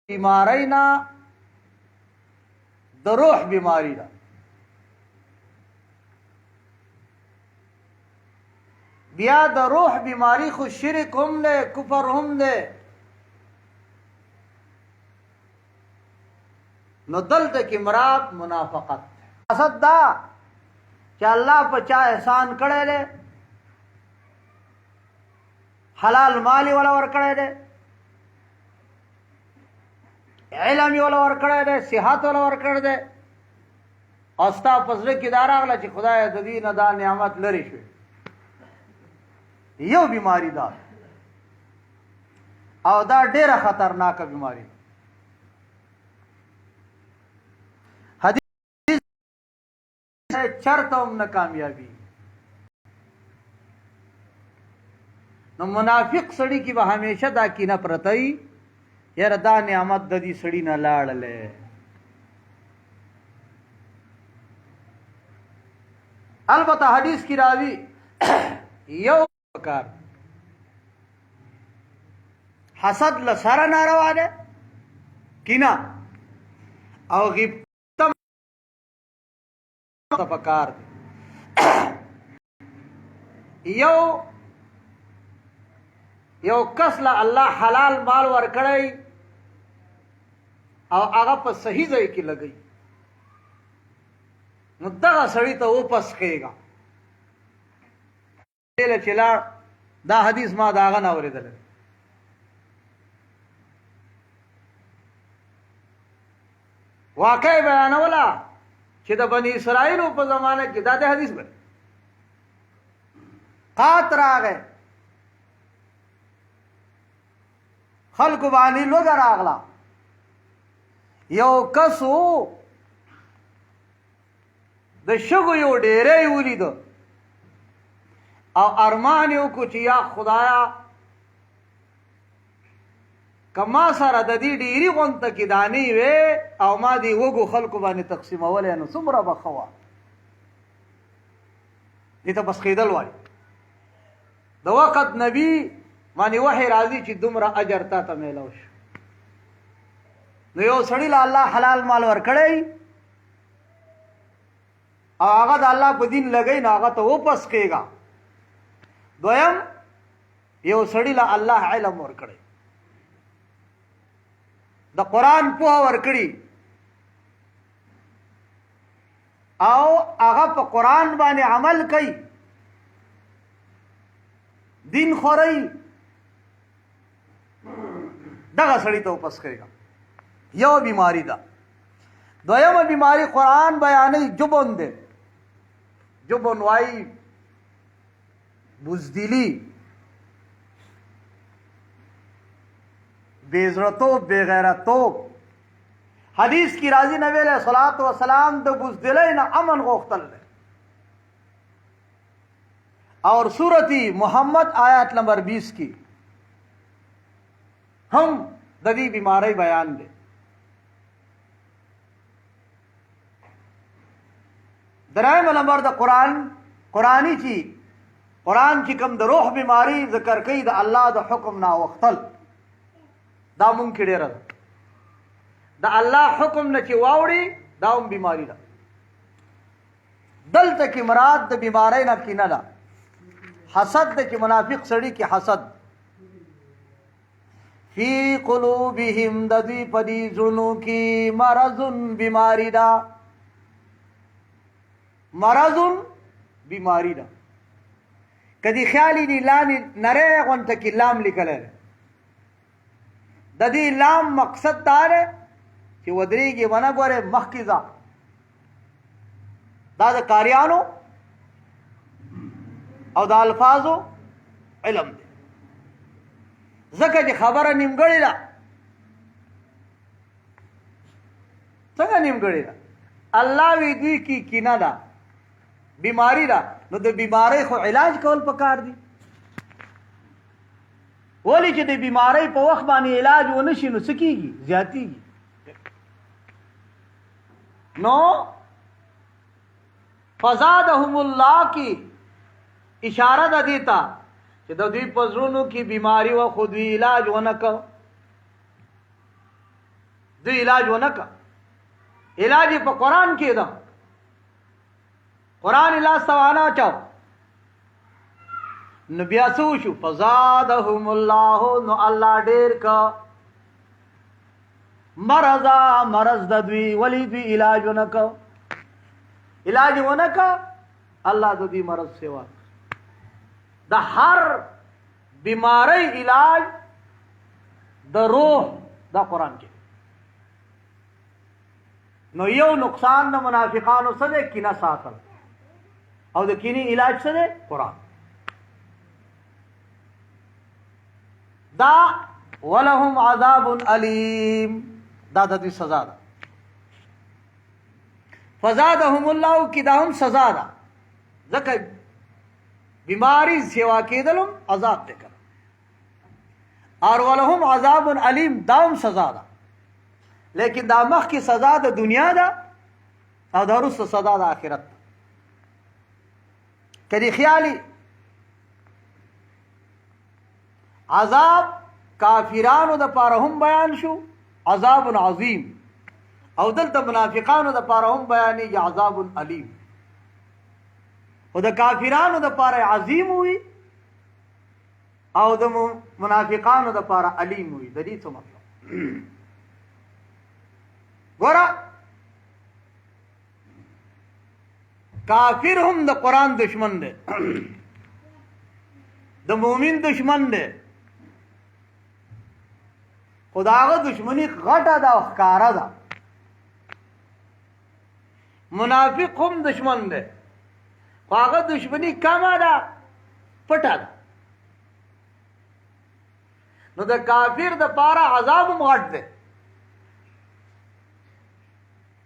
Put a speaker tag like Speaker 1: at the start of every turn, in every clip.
Speaker 1: بیماری نه د روح بیماری ده. بیا د روح بیماری خو شرک هم ده، کفر هم ده. نو دلته کې مراد منافقت حسد دا چې الله په چا احسان کړی دی، حلال مالی ولا ور کړی دی، علم یې ولا ور کړی دی، صحت ولا ور کړی دی، او ستا په زړه کې دا راغله چې خدای د دې نه دا نعمت لرې شوی. یو بیماری دا او دا ډیره خطرناکه بیماری ده. حدیث چرته هم نه کامیابی. نو منافق سړی کې به همیشه دا کینه پرته وي یاره دا نعمت د دې سړي نه لاړلې. البته حدیث کی راوی یو کار حسد لسره ناروا ده، کینا او غیبت پکار ده. یو کس له الله حلال مال ورکړی او هغه په صحیح ځای کې لګی، نو دغه سړی ته واپس کېږه. چې لاړ دا حدیث ما د هغه نه اورېدلی. واقع بیانوله چې د بني اسرائیلو په زمانه کې دا د حدیث بل قات راغی، خلکو باندې لوږه راغله. یو کس و د شګو یو ډیری ولیده او ارمان یې وکړو چې یا خدایا که ما سره د دې ډیري غونته کې دانې وې او ما دې وږو خلکو باندې تقسیمولی نو څومره به ښه وه. دې ته بس خیدل وایي. د وخت نبي باندې وحی راځي چې دومره اجر تا ته میلاو شو. نو یو سړي له الله حلال مال ورکړی او هغه د الله په دین لګی، نو هغه ته واپس کېږه. دویم یو سړي له الله علم ورکړی، د قرآن پوهه ورکړي او هغه په قرآن باندې عمل کوي، دین خوري، دغه سړي ته واپس کېږه. یو بیماری ده. دویمه بیماری قرآن بیانوي جبن ده. جبن وایي بزدلی، بےزړتوب، بےغیرتوب. حدیث کی راضی نبی علیہ الصلوۃ والسلام د بزدلی نه امن غوښتل دی. اور سورتی محمد آیات نمبر 20 کی ہم د دې بیماری بیان دی. درائم نمبر د قرآنی چی قرآن چې کوم د روح بیماری ذکر کوي د الله د حکم نه وختل، دا مونږ کې ډېره ده. د الله حکم نه چې واوړي دا هم بیماری ده. دلته کې مراد د بیماری نه کینه ده، حسد ده چې منافق سړي کې حسد. فی قلوبهم د دوی په دې زړونو کې مرض بیماری ده. مرض بیماری ده. کدی خیالی دی لانی نره غونته کې لام لیکلی دی. د دې لام مقصد دا دی چې ودرېږي ونه ګورې مخکې ځه. دا د قاریانو او د الفاظو علم دی. ځکه چې خبره نیمګړې ده. څنګه نیمګړې ده؟ الله وی دوی کې کینه ده، بیماری ده. نو د بیماری خو علاج کول پکار دي. ولی چې د بیماری په وخت باندې علاج ونه شي نو څه کېږي؟ زیاتېږي. نو فزادهم الله کی اشاره ده دې ته چې د دوی په زړونو کې بیماری و خو دوی علاج ونه کو. دوی علاج ونه کا علاج په قرآن کې ده قرآن علاج سوانا چاو نو بیا څه وشو فزادهم الله نو الله ډېر کا مرض د دوی ولی دوی علاج ونه کا علاج ونه کا الله د دوی مرض سیوا د هر بیماری علاج د روح دا قرآن کې نو یو نقصان د منافقانو څه دی کینه ساتل او د کینې علاج څه دی قرآن دا ولهم عذاب علیم دا د دوی سزا ده فزادهم الله کی دا هم سزا ده ځکه بیماری سیوا کېدلم عذاب دی کنه اور ولهم عذاب علیم دا هم سزا ده لیکن دا مخکې سزا د دنیا ده او دا وروسته سزا د آخرت ده که دې خیالي عذاب کافرانو د پاره هم بیان شو عذاب عظیم او دلته منافقانو د پاره هم بیانېږي عذاب علیم خو د کافرانو د پاره عظیم وي او د منافقانو د پاره علیم وي د دې څه مطلب ګوره کافر هم د قرآن دشمن دی د مؤمن دشمن دی خو د هغه دشمني غټه ده او ښکاره ده منافق هم دشمن دی خو هغه دشمني کمه ده پټه ده نو د کافر د پاره عذاب هم غټ دی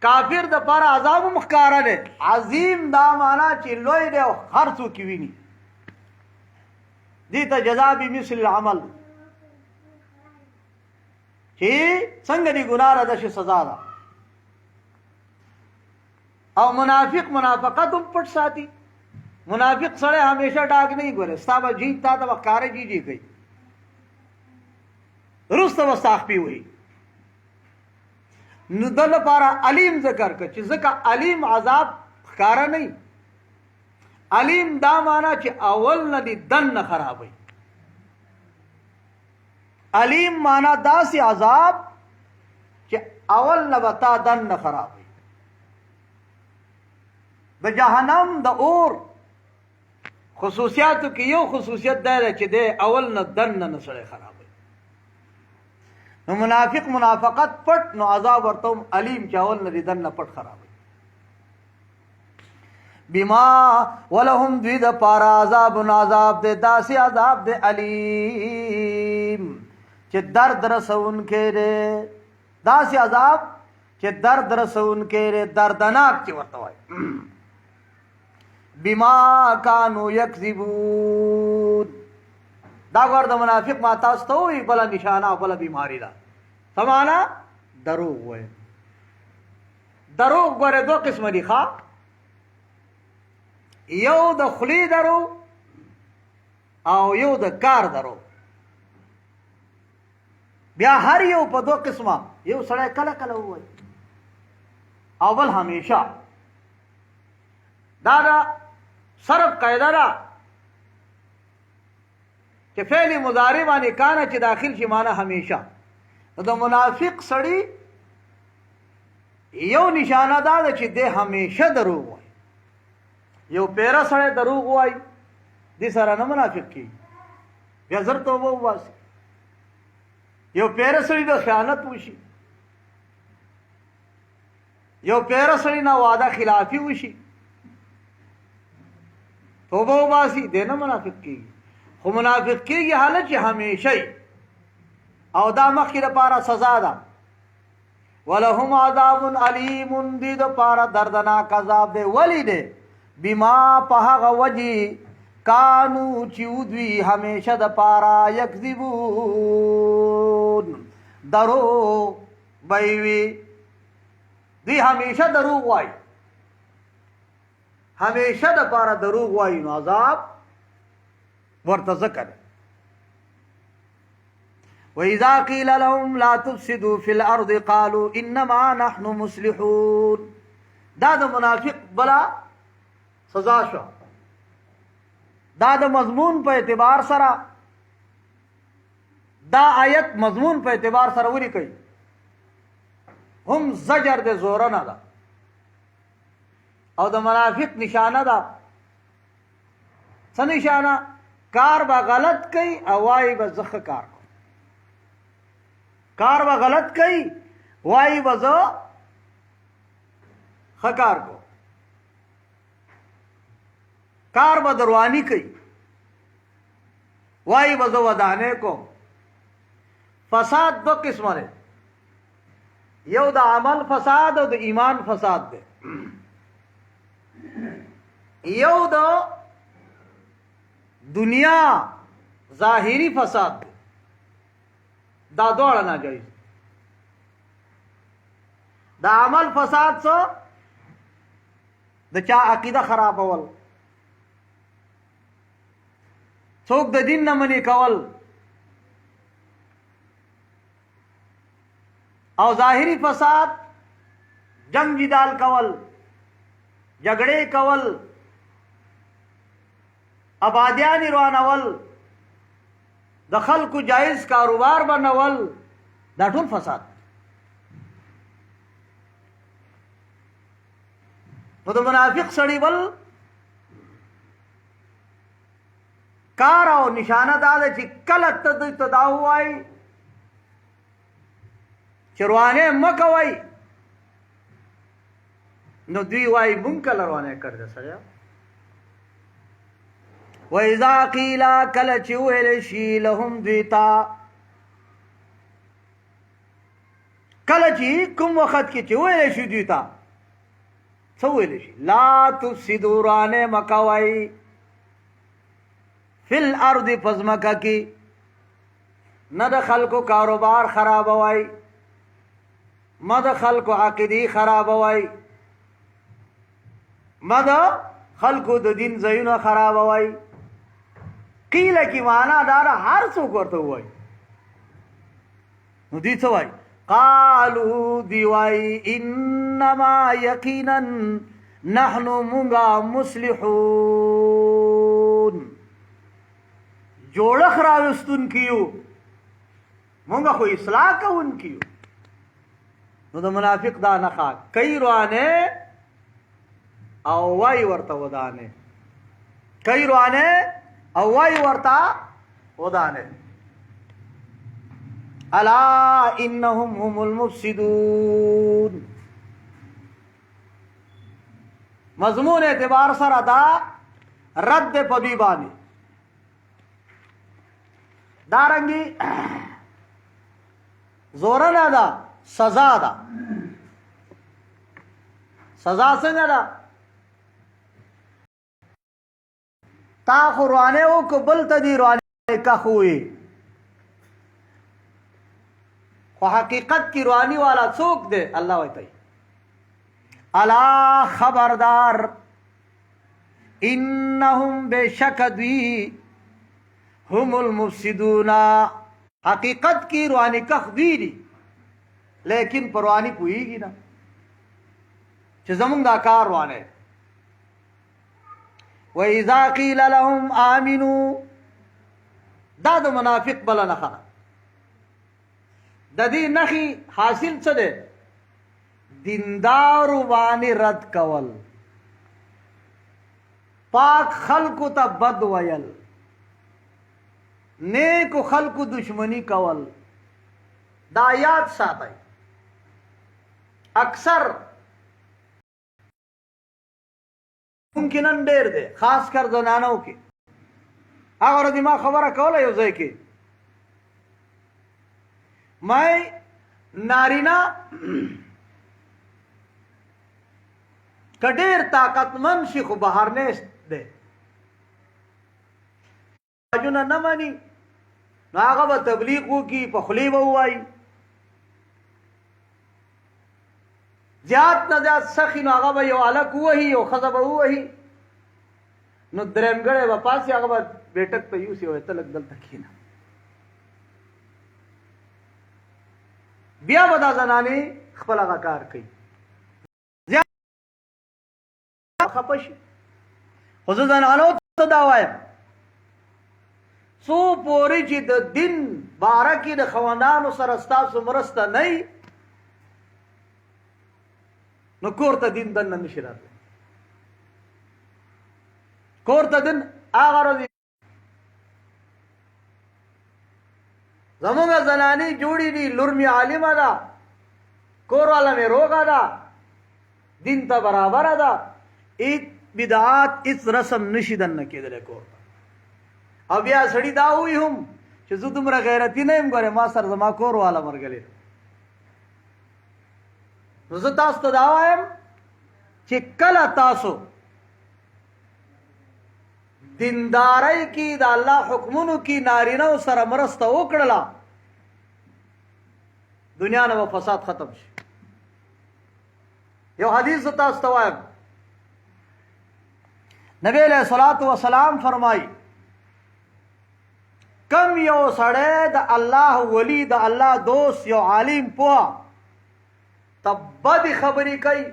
Speaker 1: کافر د پاره عذاب هم ښکاره دی عظیم دا معنا چې لوی دی او هر څوک یې ویني دې ته جزا بمثل العمل چې څنګه دی ګناه را دشي سزا ده او منافق منافقت هم پټ ساتي منافق سره همیشه ډاک نه ګوره ستا به جیب تا ته وقاره جی کوي روسته وساخپی وي نو د لپاره علیم ذکر کړ چې ځکه علیم عذاب ښکاره نه علیم دا معنا چې اول نه دي دن نه خرابوي علیم معنا داسې عذاب چې اول نه به تا دن نه خرابوي د جهنم د اور خصوصیاتو کې یو خصوصیت دا ده چې د اول نه دن نه سړی خرابوي نو منافق منافقت پټ نو عذاب ورته علیم چې اول نه دي دن نه پټ خرابوي بما ولهم دوی د پاره عذاب دی داسې عذاب دی علیم چې درد رسون کې دی داسې عذاب چې درد رسون کې دی دردناک چې ورته وایي بما کانوا یکذبون دا ګور د منافق ما تاسو ته وایي بله نشانه او بله بیماري ده څه معنا دروغ وایي دروغ ګوره دو قسمه دي ښه یو د خلی درو او یو د کار درو بیا هر یو په دو قسمه یو سړی کله کله ووایي او بل همیشه دا صرف قاعده ده چې فعل مضارع باندې کانه چې داخل شي معنا همیشه نو د منافق سړی یو نشانه دا ده چې دی همیشه دروغ وایي یو پیره سړی دروغ وایي دې سره نه منافق کېږي بیا زر توبه وباسي یو پیره سړی د خیانت وشي یو پیره سړی نه وعده خلافي وشي توبه وباسي دې نه منافق کېږي خو منافق کېږي حالت چې همیشه او دا مخکې دپاره سزا ده ولهم عذاب علیم دې دپاره دردناک عذاب دی ولې دی بما په هغه وجې کانو چې ودوي همیشه دپاره یکذبون دروغ به وي دوی همیشه دروغ وایي همیشه دپاره دروغ وایي نو عذاب ورته ذکر وإذا قيل لهم لا تفسدوا في الأرض قالوا إنما نحن مصلحون. دا د منافق بلا سزا شو. دا د مضمون په اعتبار سره دا آیت مضمون په اعتبار سره وری کوي هم زجر د زورنه ده او د منافق نشانه ده. څه نشانه؟ کار به غلط کوي او وایي به زه ښه کار کوم. کار به غلط کوي وایي به زه ښه کار کوم. کار به دروانی کوي وایي به زه ودانې کوم. فساد دو قسمه دی، یو د عمل فساد او د ایمان فساد دی. یو د دنیا ظاهری فساد دی، دا دواړه ناجایز. د عمل فساد څه؟ د چا عقیده خرابول، څوک د دین نه منې کول، او ظاهری فساد جنگ جدال کول، جګړې کول، آبادیان روانول، د خلکو جایز کاروبار بنول، دا ټول فساد. نو د منافق سړي بل کار او نشانه دا ده چې کله ته دا ووایي چې روانې مه کوئ نو دوی وایي مونږ کله روانې کړده سړی. وإذا قيل کله چې وویلی شي لهم دوی ته، کله چې کوم وخت کې چې وویلی شي دوی ته څه وویلی شي؟ لا تفسدوا روانې مه کوئ فی الارض په ځمکه کې، نه د خلکو کاروبار خرابوئ، مه د خلکو عقیدې خرابوئ، مه د خلکو د دین ځایونه خرابوئ. قیله کی معنا دا ده هر څوک ورته ووایي. نو دوی څه وایي؟ قالو دی وایي انما یقینا نحن مونږه مصلحون، جوړښت راوستونکي یو، مونږه خو اصلاح کوونکي یو. نو د منافق دا نښه کوي روانې او وایي ورته ودانې، کوي روانې او وایي ورته ودانې. الا انهم هم المفسدون. مضمون اعتبار سره دا رد په دوی باندې. دارنګي زورنه ده، سزا ده. سزا څنګه ده؟ تا خو روانې وکړو بل ته دې روانې کښ ووي، خو حقیقت کی روانی والا څوک دی؟ الله وایي الا خبردار انهم بشک دوی هم المفسدون، حقیقت کی روانی کښ دوی دي، لیکن پر روانی پوهیږي نه چې زمونږ دا کار روانه. وإذا قيل لهم آمنوا، دا د منافق بله نښه ده. د دې نښې حاصل څه دی؟ دیندارو باندې رد کول، پاک خلکو ته بد ویل، نیکو خلکو دشمنی کول. دا یاد ساتئ، اکثر ممکناً ډېر دی، خاص کر زنانو کې. هغه ورځ ما خبره کوله یو ځای کې، ما نارینا که ډېر طاقتمند شي خو بهرنیست دی، واجونه نه مني، نو هغه به تبلیغ وکړي، په خولې به ووایي، زیات نه زیات سخي، نو هغه به یو هلک ووهي، یو ښځه به ووهي، نو درېمګړی به پاسي، هغه به بیټک ته یوسي، وایي ته لږ دلته کښېنه. بیا به دا زنانې خپل هغه کار کوي خفه شي. خو زه زنانو ته دا وایم څو پورې چې د دین باره کې د خاوندانو سره ستاسو مرسته نه وي نو کور ته دین دننه نشي راتلی. کور ته دین هغه ورځ زمونږ زنانې جوړې دي لور مې عالمه ده کور والا مې روغه ده دین ته برابره ده هیڅ بدعات هیڅ رسم نشي دننه کېدلی کور ته. او بیا سړي دا وایي هم چې زه دومره غیرتي نه یم ګورې ما سره زما کور والا مرګلی ده. نو زه تاسو ته دا وایم چې کله تاسو دیندارۍ کې د الله حکمونو کې نارینهو سره مرسته وکړله دنیا نه به فساد ختم شي. یو حدیث زه تاسو ته وایم نبی علیہ الصلوۃ والسلام فرمایي کم یو سړی د الله ولی د الله دوست یو عالم پوه ته بدې خبرې کوي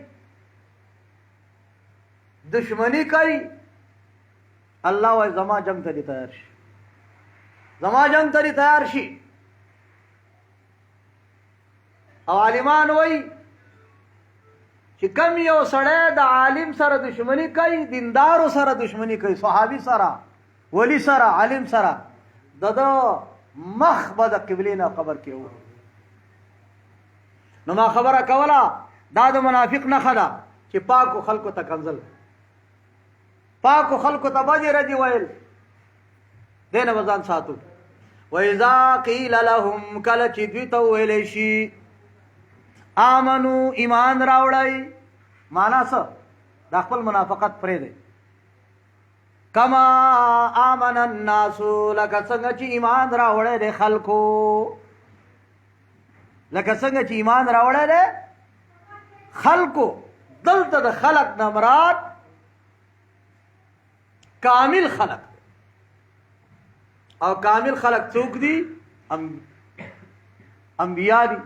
Speaker 1: دشمنی کوي الله وای زما جنگ ته دې تیار شي زما جنگ ته دې تیار شي. او عالمان وای چې کم یو سړی د عالم سره دشمنی کوي دیندارو سره دشمنی کوي صحابي سره ولی سره عالم سره د مخ به د قبلې نه قبر کې و. نو ما خبره کوله دا د منافق نښه ده چې پاکو خلکو ته کنځل پاکو خلکو ته بدې ردې ویل دې نه به ځان ساتو. وإذا قیل لهم کله چې دوی ته وویلی شي آمنو ایمان راوړئ معنا څه دا خپل منافقت پرېږدئ کما آمن الناس لکه څنګه چې ایمان راوړی دی خلکو لکه څنګه چې ایمان راوړی دی خلکو. دلته د خلق نه مراد کامل خلق او کامل خلق څوک دي انبیاء دي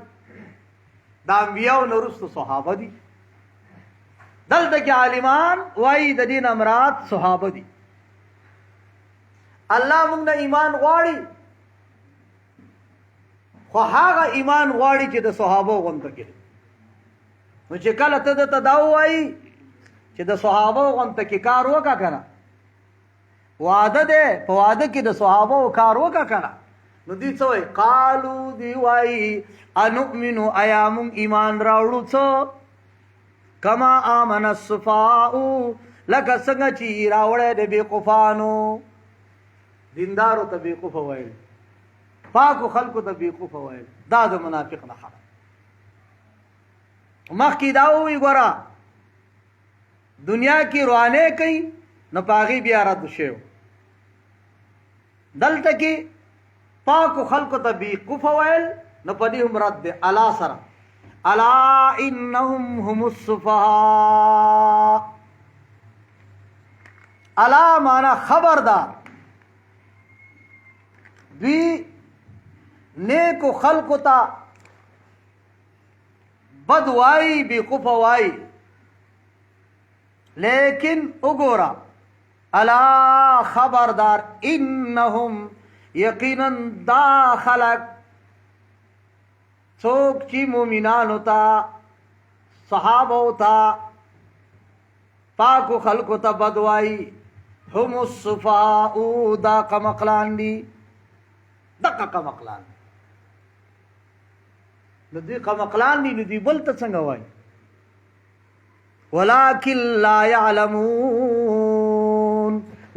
Speaker 1: د انبیاءو نه وروسته صحابه دي. دلته کې عالمان وایي د دې نه مراد صحابه دي. الله موږ نه ایمان غواړي خو هغه ایمان غواړي چې د صحابه غونته کې. نو چې کله ته دته دا وایي چې د صحابه غونته کې کار وکړه کنه وعده ده په وعده کې د صحابه کار وکړه کنه نو دوی څه وایي قالو دوی وایي انؤمنو آیا موږ ایمان راوړو څه کما آمن الصفاء لکه څنګه چې راوړی د بېقفانو دیندارو ته بېقفه ویل پاکو خلکو ته بېقفه ویل دا د منافق نښه ده. مخکې دا ووایي ګوره دنیا کې روانې کوي نو په هغې بیا رد شوی دلته کې پاکو خلکو ته بېقفه ویل نو په دې هم رد دی الا سره الا انهم هم السفهاء الا معنا خبردار دوی نیکو خلقو تا بد وائی بیقف وائی لیکن اگورا الا خبردار انہم یقینا دا خلق سوک چی مومنانو تا صحابو تا پاکو خلقو تا بد وائی هم الصفاء دا قمقلان دی دقه قمقلان نو دوی قمقلان دي نو دوی بل ته څنګه وایي ولکن لا يعلمون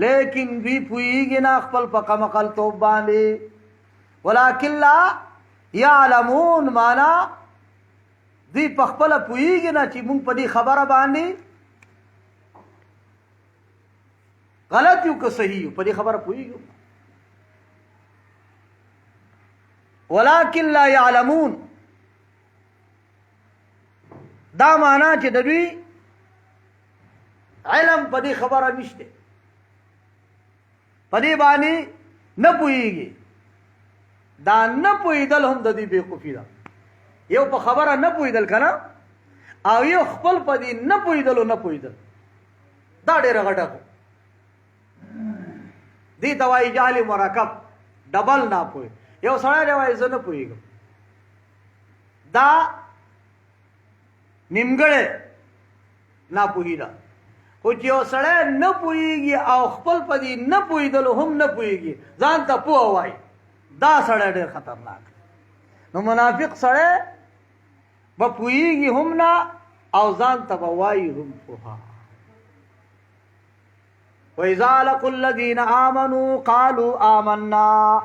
Speaker 1: لیکن دوی پوهیږي نه خپل په قمقل توب باندې ولکن لا يعلمون معنا دوی په خپل پوهیږي نه چې موږ په دې خبره باندې غلط یو که صحیح یو په دې خبره پوهیږو ولكن لا يعلمون دا معنا چې د دوی علم په دې خبره نشته په دې باندې نه پوهیږي دا نه پوهېدل هم د دې بېوقوفي ده یو په خبره نه پوهېدل که نه او یو خپل په دې نه پوهېدلو نه پوهېدل دا ډېره غټه خو دې ته وایي جهل مرکب ډبل ناپوهي یو سړی دی وایي زه نه پوهېږم دا نیمګړی ناپوهي ده خو چې یو سړی نه پوهېږي او خپل په دې نه پوهېدلو هم نه پوهېږي ځان ته پوهه وایي دا سړی ډېر خطرناک نو منافق سړی به پوهېږي هم نه او ځان ته به وایي هم پوهه وَإِذَا لَقُوا الَّذِينَ آمَنُوا قَالُوا آمَنَّا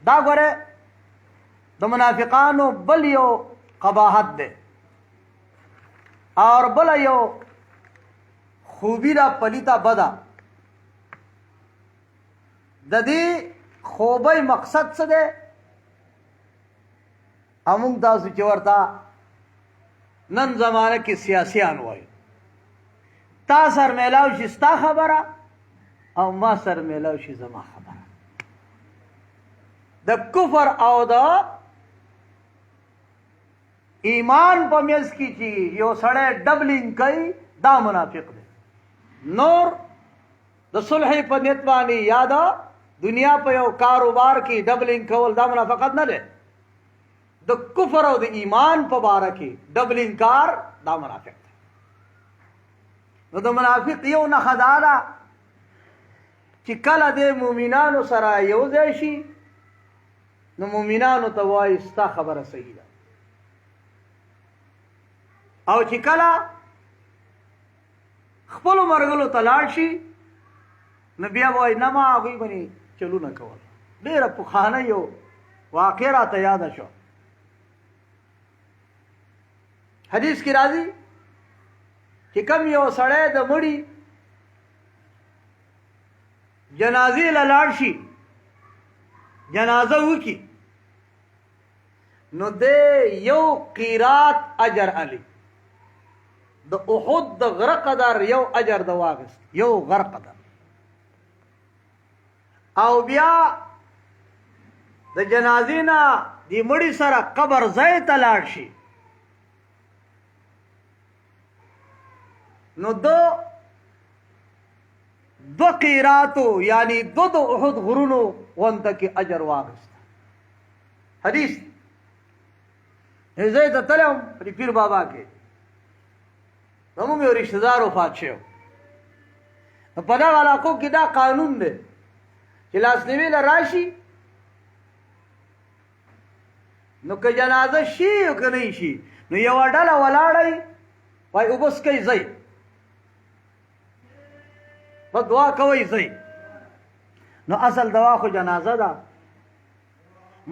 Speaker 1: دا ګوره د منافقانو بل یو قباحت ده اور بل یو خوبی دا پلیتا بدا د دې خوبی مقصد څه ده امونږ تاسو چې ورته نن زمانه کې سیاسیان وایي تا سر میلاو شي ستا خبره او ما سر میلاو شي زما خبره د کفر او د ایمان په میز کې چې یو سړی ډبلینګ کوي دا منافق دی نور د صلح په نیت باندې یا د دنیا په یو کاروبار کې ډبلینګ کول دا منافقت نه دی د کفر او د ایمان په باره کې ډبلینګ کار دا منافق دی نو د منافق یو نښه دا ده چې کله د مؤمنانو سره یو ځای شي نو مؤمنانو ته وایي ستا خبره صحیح ده او چې کله خپلو مرګلو ته لاړ شي نو بیا به وایي نه ما هغوی باندې چلونه کول ډېره پخوانه یو واقع راته یاده شو حدیث کې راځي چې کم یو سړی د مړي جنازې له لاړ شي جنازه وکړي نو د یو قیرات اجر علی د احد د غره قدر یو اجر د واغست یو غر قدر او بیا د جنازې نه د مړي سره قبر ځای ته لاړ شي نو دو قیراتو یعنی دو احد غرونو غونته کې اجر واغست حدیث زه ته تلم په پیر بابا کې زموږ یو رشتہ دار وفات شو په دغه علاقو کې دا قانون دی چې لاسنیوي له راشي نو که جنازه شي او که نه شي نو یوه ډله ولاړی وایي اوبس کوي ځئ په دعا کوئ ځئ نو اصل دوا خو جنازه ده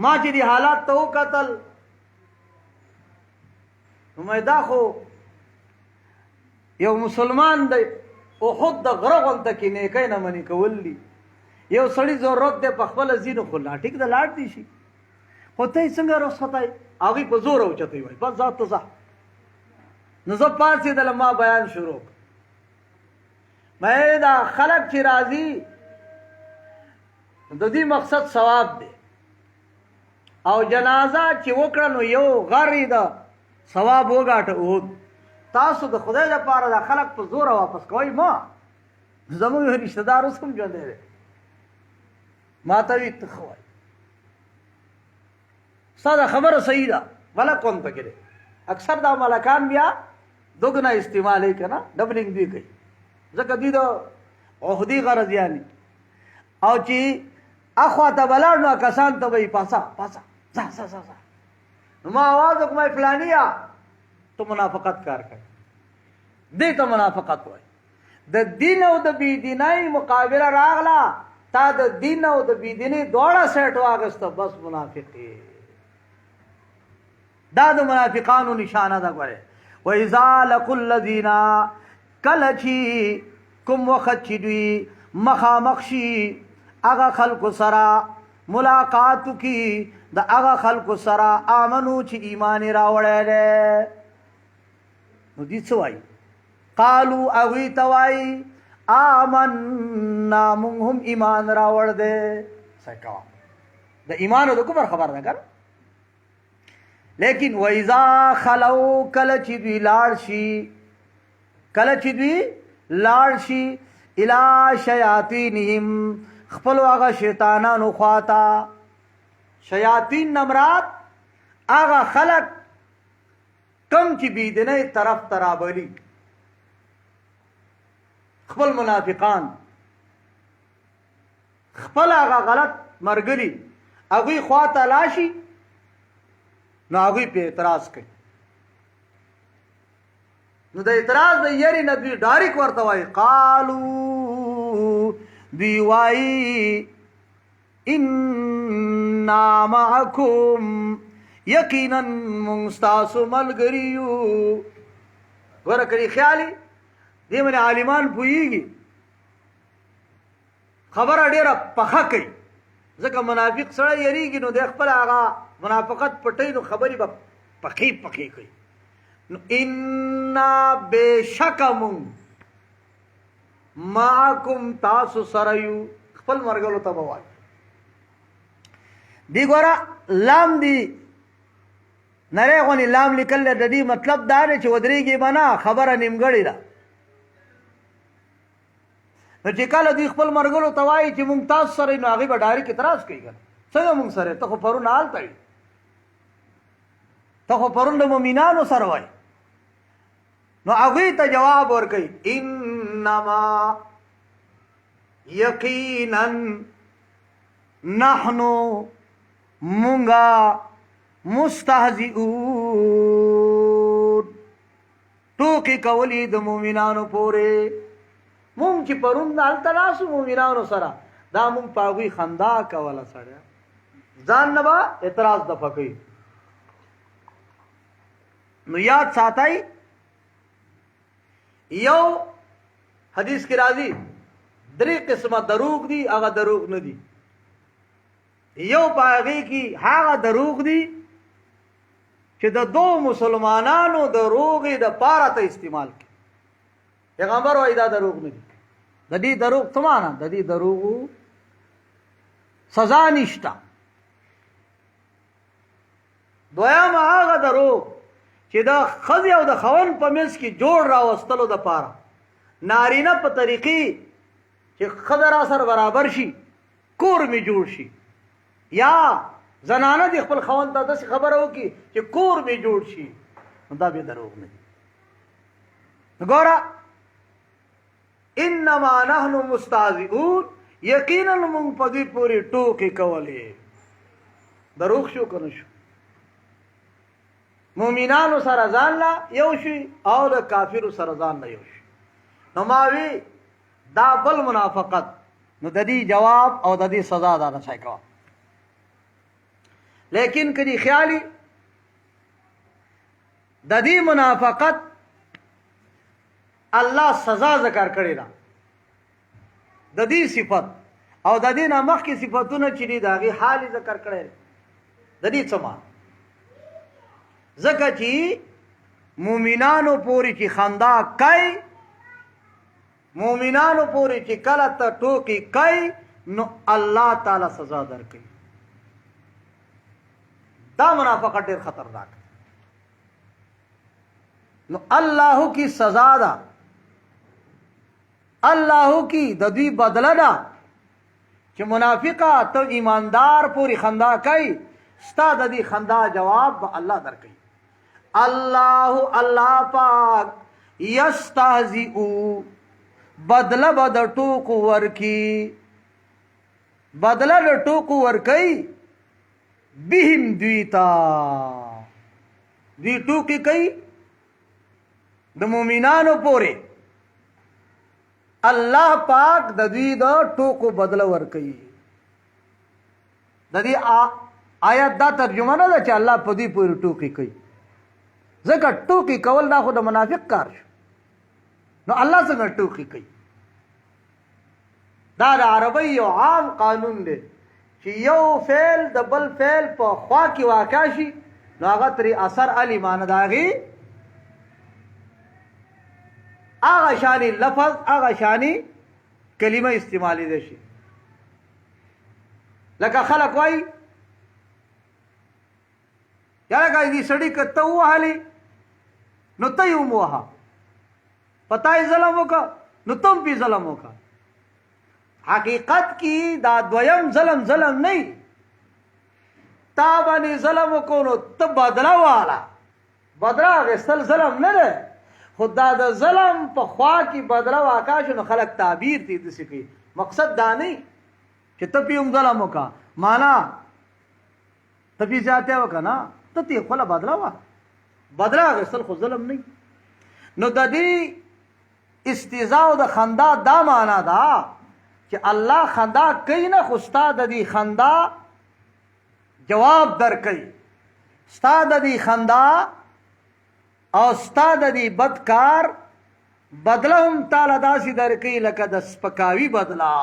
Speaker 1: ما چې دې حالات ته وکتل نو مې دا خو یو مسلمان دی احد د غره غونته کې نیکۍ نه منې کول دي یو سړي ضرورت دی په خپله ځي نو خو لا ټیک ده لاړ دی شي خو ته یې څنګه رخصتوي هغوی په زور اوچتوي وایي بس ځه ته ځه نو زه پاڅېدلم ما بیان شروع مې دا خلک چې راځي د دې مقصد ثواب دی او جنازه چې وکړه نو یو غر یې د ثواب وګاټه احد تاسو د خدای لپاره دا خلک په زوره واپس کوئ ما زموږ یو رشته دار اوس هم ژوندی دی ما ته وایي ته ښه وایي ستا دا خبره صحیح ده ملک کون پکې دی اکثر دا ملکان بیا دوګنه استعمالوي که نه ډبلینګ دوی کوي ځکه دوی د عهدي غرضیان دي او چې اخوا ته به لاړ نو کسان ته به یې پاسه پاسه ځه ځه ځه ځه نو ما آواز وکړم فلانیه تو منافقت کار کوي دې ته منافقت وایي د دین او د بېدینۍ مقابله راغله تا د دین او د بېدینۍ دواړه سیټ واغسته بس منافق دا د منافقانو نشانه ده ګوره وَإِذَا لَقُوا الَّذِينَ کله چې کوم وخت چې دوی مخامخ شي هغه خلکو سره ملاقات وکړي د هغه خلکو سره آمنو چې ایمان یې راوړی دی نو دوی څه وایي قالو هغوی ته وایي آمنا مونږ هم ایمان راوړ دی صحیح کوه د ایمان او د کفر خبر ده که لیکن وَإِذَا خَلَوْا کله چې دوی لاړ شي اِلَى شَيَاطِينِهِمْ خپلو هغه شیطانانو خواته. شیاطین نمراد هغه خلق کم چې بېدینۍ طرف ته رابلي، خپل منافقان، خپل هغه غلط مرګري هغوی خواته لاشي، نو هغوی پې اعتراض کوي. نو د اعتراض د یری نه دوی ډایرک ورته وایي قالو دوی وایي انا معکم یقینا مونږ ستاسو ملګري یو. ګوره کړي خیالي دې باندې عالمان پوهېږي، خبره ډېره پخه کوي، ځکه منافق سړی یریږي نو د خپل هغه منافقت پټوي، نو خبرې به پخې کوي. نو انا بېشکه مونږ معکم تاسو سره یو، خپل مرګلو ته به وایي. دی ګوره لام دی نری غونې لام لیکل د دې مطلب دا دی چې ودرېږي به نه، خبره نیمګړې ده. نو چې کله دوی خپل مرګلو ته وایي چې مونږ تاسو سره، نو هغوی به ډایرک اعتراض کوي که څنګه مونږ سره، ته خو پرون هلته وي، ته خو پرون د مؤمنانو سره وایي. نو هغوی ته جواب ورکوي انما یقینا نحنو مونږه مستهزئون ټوکې کولی د مؤمنانو پورې. مونږ چې پرون هلته ناستو مؤمنانو سره، دا مونږ په هغوی خندا کوله، سړی ځان نه به اعتراض دفع کوي. نو یاد ساتئ یو حدیث کې راځي 3 قسمه دروغ دي، هغه دروغ نه دي. یو په هغې کې هغه دروغ دي چې د دو مسلمانانو د روغې د پاره ته استعمال کړي. پیغمبر وایي دا دروغ نه دي. د دې دروغ څه معنا؟ د دې دروغو سزا نشته. دویم هغه دروغ چې د ښځې او د خاوند په منځ کې جوړ راوستلو دپاره نارینه په طریقې چې ښځه را سره برابر شي، کور مې جوړ شي، یا زنانه دې خپل خاوند ته داسې خبره وکړي چې کور مې جوړ شي، نو دا بیا دروغ نه دي. ګوره انما نحن مستهزئون یقینا مونږ په دوی پورې ټوکې کولې. دروغ شو که نه شو؟ مؤمنانو سره ځان له یو شي او د کافرو سره ځان له یو شي. نو ما وی دا بل منافقت. نو د دې جواب او د دې سزا دا نشي کوه. لیکن کدی خیالي د دې منافقت الله سزا ذکر کړی ده، د دې صفت او د دې نه مخکې صفتونه چې دي د هغې حال ذکر کړی دی. د دې څه معنی؟ ځکه چې مؤمنانو پورې چې خندا کوي، مؤمنانو پورې چې کله ته ټوکې کوي، نو الله تعالی سزا درکوي. دا منافقت ډېر خطرناک. نو الله کی سزا ده، الله کی د دوی بدله ده چې منافقه ته ایماندار پورې خندا کوي، ستا د دې خندا جواب به الله درکوي. الله پاک یستهزئ بدله به د ټوکو ورکي، بدله د ټوکو ورکوي بهم دوی ته. دوی ټوکې کوي د مؤمنانو پورې، الله پاک د دوی د ټوکو بدله ورکوي. د دې آیت دا ترجمه نه ده چې الله په دوی پورې ټوکې کوي، ځکه ټوکې کول دا خو د منافق کار شو. نو الله څنګه ټوکې کوي؟ دا د عربی یو عام قانون دی چې یو فعل د بل فعل په خوا کې واقع شي، نو هغه ترې اثر علي معنی د هغې هغه شانې لفظ، هغه شانې کلمه استعمالیدی شي. لکه خلک وایي یاره دې سړي که ته ووهلې نو ته یې هم ووهه، په تا یې ظلم وکړه نو ته هم پې ظلم وکړه. حقیقت کې دا دویم ظلم نه وي. تا باندې ظلم وکړو نو ته بدله واله، بدله اخیستل ظلم نه دی، خو دا د ظلم په خوا کې بدله واقع شو نو خلک تعبیر ته یې داسې کوي. مقصد دا نه چې ته پې هم ظلم وکړه، معنا ته پې زیاتې وکړه نه، ته ترې خپله بدله وه. بدله اخیستل خو ظلم نه وي. نو د دې استهزاء او د خندا دا معنا ده چې الله خندا کوي نه، خو ستا د دې خندا جواب درکوي. ستا د دې خندا او ستا د دې بدکار بدله هم تاله داسې درکوي لکه د سپکاوي بدله.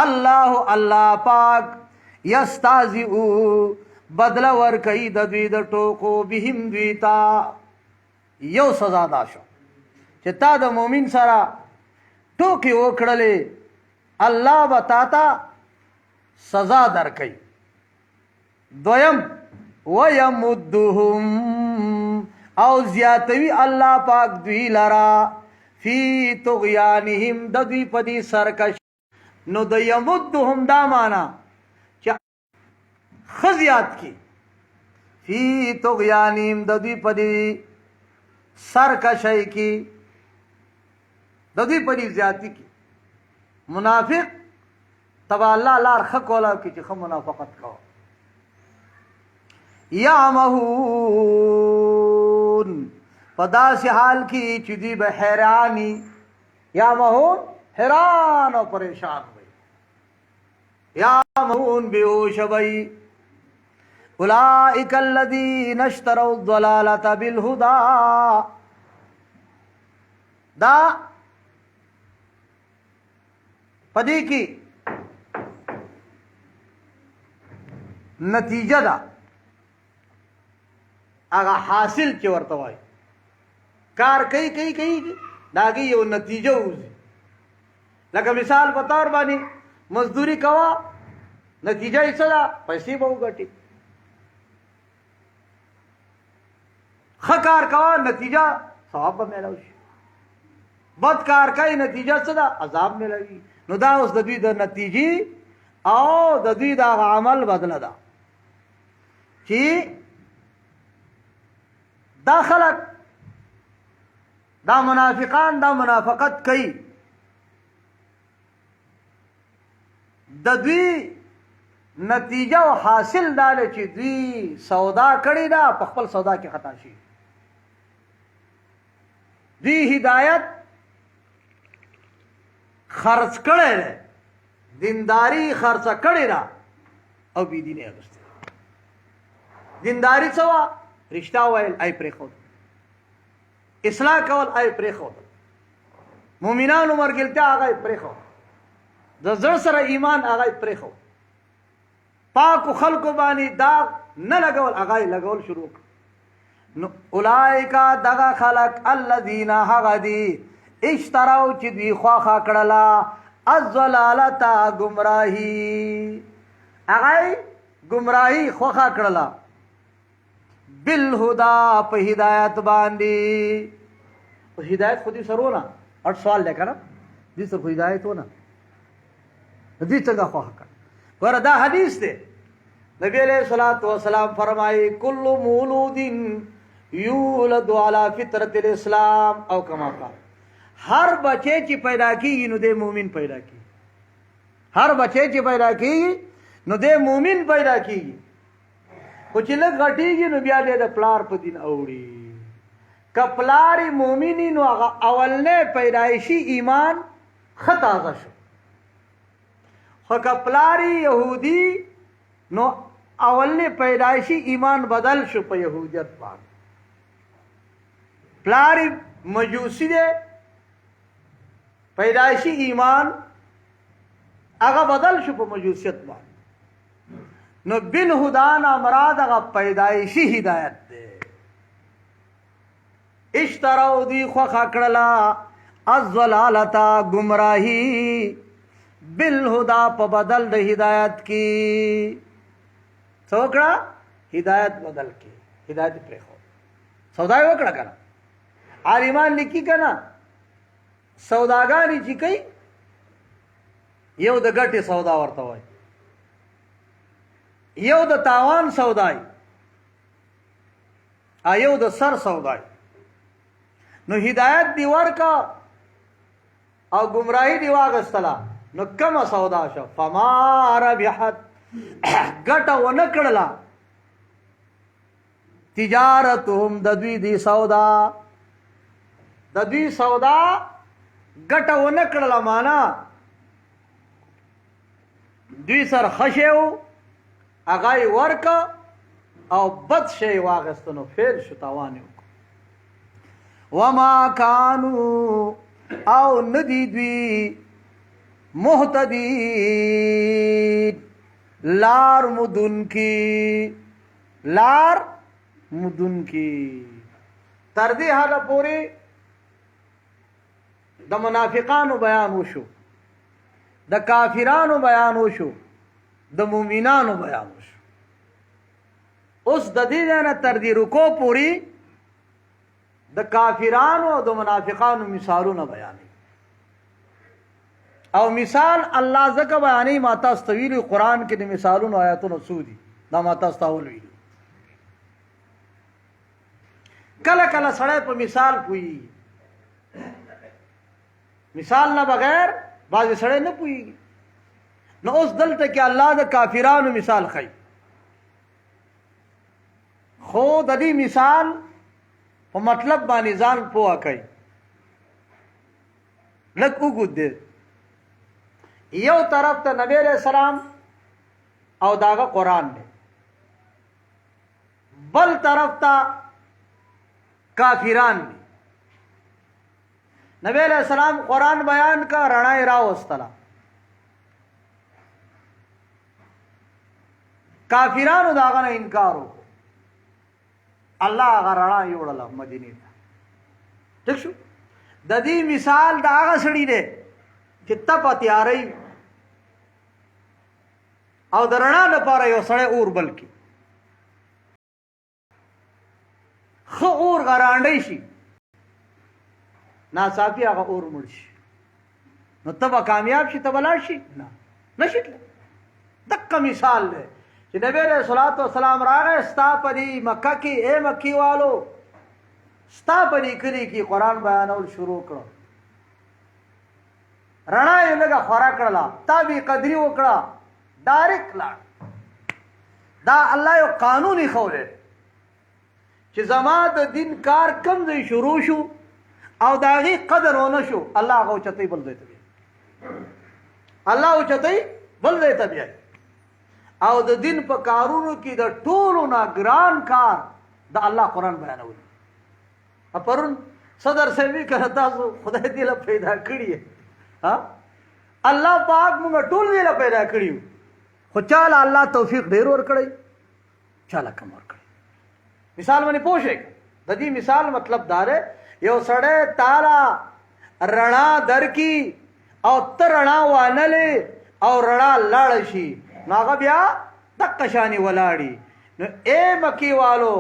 Speaker 1: الله پاک یستهزئ بدله ورکوي د دوی د ټوکو بهم دوی ته. یو سزا دا شو چې تا د مؤمن سره ټوکې وکړلې، الله به تا ته سزا درکوي. دویم ویمدهم او زیاتوي الله پاک دوی لرا فی طغیانهم د دوی په دې سرکش. نو د یمدهم دا معنا چې ښه زیات کی فی طغیانهم د دوی په دې سرکشۍ کې، د دوی په دې زیاتی کې. منافق تبا الله لار ښه کوله کې چې ښه منافقت کوه. یعمهون په داسې حال کې چې دوی به حیرانی، یعمهون حیران او پریشان وي، یعمهون بیهوش وي. اولئک الذین اشتروا الضلالة بالهدى. دا پدې کې نتیجه ده هغه حاصل چې ورته وایي. کار کوي دا کې یو نتیجه وځي. لکه مثال په طور باندې مزدوري کوه، نتیجه یې څه ده؟ پیسې به وګټي. ښه کار کوه، نتیجه ثواب به میلاو شي. بد کار کوي، نتیجه څه ده؟ عذاب میلاوي. نو دا اوس د دوی د نتیجې او د دوی د عمل بدله ده چې دا خلک دا منافقان دا منافقت کوي. د دوی نتیجه او حاصل دا دی چې دوی سودا کړې ده، په خپل سودا کې خطا شي. دوی هدایت خرڅ کړی دی، دینداری خرڅه کړې ده او بېدیني اخیستې. دینداری څه وه؟ رښتیا ویل ای پرېښود، اصلاح کول ای پرېښود، مؤمنانو مرګلتیا هغه یې پرېښود، د زړه سره ایمان هغه یې پرېښود، پاکو خلکو باندې داغ نه لګول هغه یې لګول شروع کړ. نو اولئکا دغه خلک الذین هغه دي اشتروا چې دوی خواښه کړله الضلالة گمراهي، هغه گمراهي خوښه کړله بالهدى په هدایت باندې. هدایت خو دې سره ونه اټ سوال دی که نه، دې سره خو هدایت ونه، دې څنګه خوښه کړه؟ ګوره دا حدیث دی، نبی علیہ الصلوۃ والسلام فرمایي کل مولود یولد علی فطرت الاسلام او کما قال. هر بچی چې پیدا کیږي نو د مؤمن پیدا کیږي، هر بچی چې پیدا کیږي نو د مؤمن پیدا کیږي. خو چې لږ غټیږي نو بیا د پلار په دین اوړي. که پلار مؤمنی نو هغه اولنی پیدایشي ایمان ښه تازه شو، خو که پلار یهودي نو اولنی پیدایشي ایمان بدل شو په یهودیت باندې. پلار مجوسی دی، پیدایشی ایمان هغه بدل شو په مجوسیت باندې. نو بالهدى نه مراد هغه پیدایشي هدایت دی. اشتروا دی خوښه کړله الضلالة گمراهي بالهدى په بدل د هدایت کې. څوکړه هدایت بدل کې هدایت پرې خو سودا وکړه کنه عالمان لیکي کنه سوداګانی چې کوي یو د ګټې سودا ورته وای یو د تاوان سودای ایو د سر سودای نو هدایت دی ورکا او گمراهی دی واغستلا نو کم سودا شو فما ربحت ګټه ونه کړلا تجارتهم د دوی دی سودا د دوی سودا ګټه ونه کړلا معنا دوی سر خشیو اغای ورکا او بد شی واغستنو فیل شو تاوانیو وما كانوا او ندی دوی محتدین لار مدن کی تر دې حاله پوری د منافقانو بیان وشو د کافرانو بیان وشو د مؤمنانو بیان وشو اوس د دې نه تر دې رکو پوری د کافرانو او د منافقانو مثالونه بیانې او مثال الله زکه بیانې ما تاسو ته ویلي قرآن کې د مثالونو آیاتونو سودي دا ما تاسو ته ویلي کله کله سړی په مثال پوي مثال نه بغیر بعضې سړی نه پوهېږي نو اوس دلته کې الله د کافرانو مثال ښیي خو د دې مثال په مطلب باندې ځان پوه کوي لږ اوږد دی یو طرف ته نبی علیہ السلام او داغه قرآن دی بل طرف ته کافران دی نبی علیہ السلام قرآن بیان کا رڼا یې راوستله کافرانو داغه نه انکار وکړو الله هغه رڼا یوړله مدینې ته ٹھیک شو د دې مثال د هغه سړي دی چې تپه تیاری او د رڼا لپاره یو سړی اور بل کړي ښه اور غرانډی شي ناڅاپي هغه اور مړ شي نو ته به کامیاب شي ته به لاړ شي نه نشي دقه مثال دی چې نبی علیہ الصلوۃ والسلام راغی ستا په دې مکه کې اے مکی والو ستا په دې کلي کې قرآن بیانول شروع کړه رڼا یې لږه خوره کړله تا بې قدري وکړه ډایرکټ لاړ دا الله یو قانون ایښولی چې زما د دین کار کم ځای شروع شو او د هغې قدر ونه شو الله هغه اوچتوي بل ځای ته بیایي الله اوچتوي بل ځای ته بیایي او د دین په کارونو کې د ټولو نه ګران کار د الله قرآن بیانول پرون صدر صاحب کنه تاسو خدای دې له پیدا کړی ها الله پاک موږ ټول دې له پیدا کړیو خو چاله الله توفیق ډیر ورکړي چاله کم ورکړي مثال باندې پوه شئ د دې مثال مطلب دا دی یو سړی تاله رڼا درکي او ته رڼا وانلې او رڼا لاړ شي نو هغه بیا دقه شانې ولاړي نو اے مکی والو